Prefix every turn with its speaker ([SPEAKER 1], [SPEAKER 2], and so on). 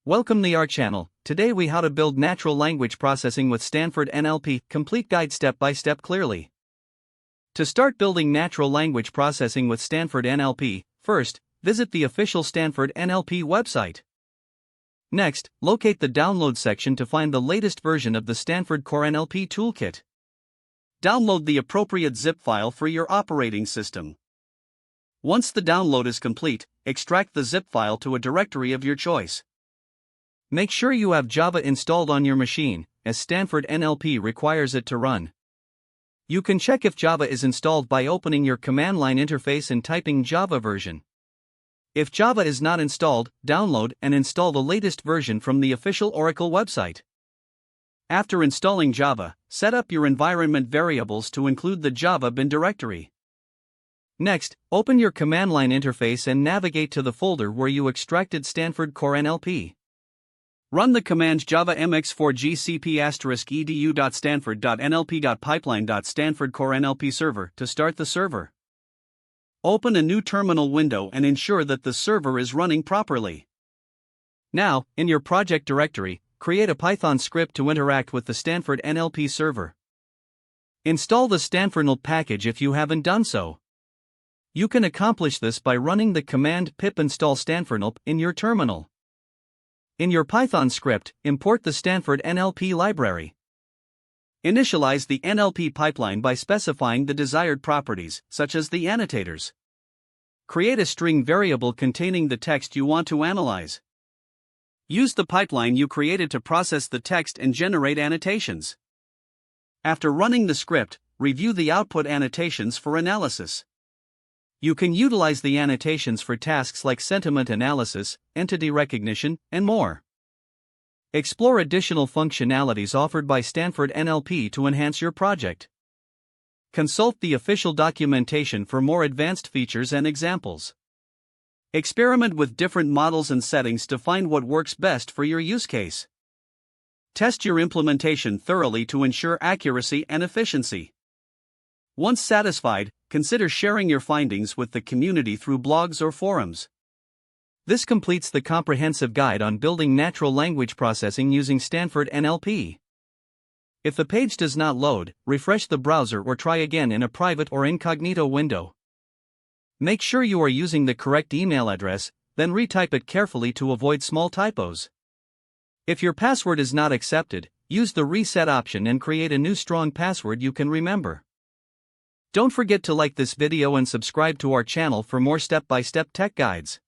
[SPEAKER 1] Welcome to our channel. Today we how to build natural language processing with Stanford NLP, complete guide step by step clearly. To start building natural language processing with Stanford NLP, first, visit the official Stanford NLP website. Next, locate the download section to find the latest version of the Stanford Core NLP toolkit. Download the appropriate zip file for your operating system. Once the download is complete, extract the zip file to a directory of your choice. Make sure you have Java installed on your machine, as Stanford NLP requires it to run. You can check if Java is installed by opening your command line interface and typing Java version. If Java is not installed, download and install the latest version from the official Oracle website. After installing Java, set up your environment variables to include the Java bin directory. Next, open your command line interface and navigate to the folder where you extracted Stanford Core NLP. Run the command java mx4gcp*edu.stanford.nlp.pipeline.stanford core NLP server to start the server. Open a new terminal window and ensure that the server is running properly. Now, in your project directory, create a Python script to interact with the Stanford NLP server. Install the Stanford NLP package if you haven't done so. You can accomplish this by running the command pip install Stanford NLP in your terminal. In your Python script, import the Stanford NLP library. Initialize the NLP pipeline by specifying the desired properties, such as the annotators. Create a string variable containing the text you want to analyze. Use the pipeline you created to process the text and generate annotations. After running the script, review the output annotations for analysis. You can utilize the annotations for tasks like sentiment analysis, entity recognition, and more. Explore additional functionalities offered by Stanford NLP to enhance your project. Consult the official documentation for more advanced features and examples. Experiment with different models and settings to find what works best for your use case. Test your implementation thoroughly to ensure accuracy and efficiency. Once satisfied, consider sharing your findings with the community through blogs or forums. This completes the comprehensive guide on building natural language processing using Stanford NLP. If the page does not load, refresh the browser or try again in a private or incognito window. Make sure you are using the correct email address, then retype it carefully to avoid small typos. If your password is not accepted, use the reset option and create a new strong password you can remember. Don't forget to like this video and subscribe to our channel for more step-by-step tech guides.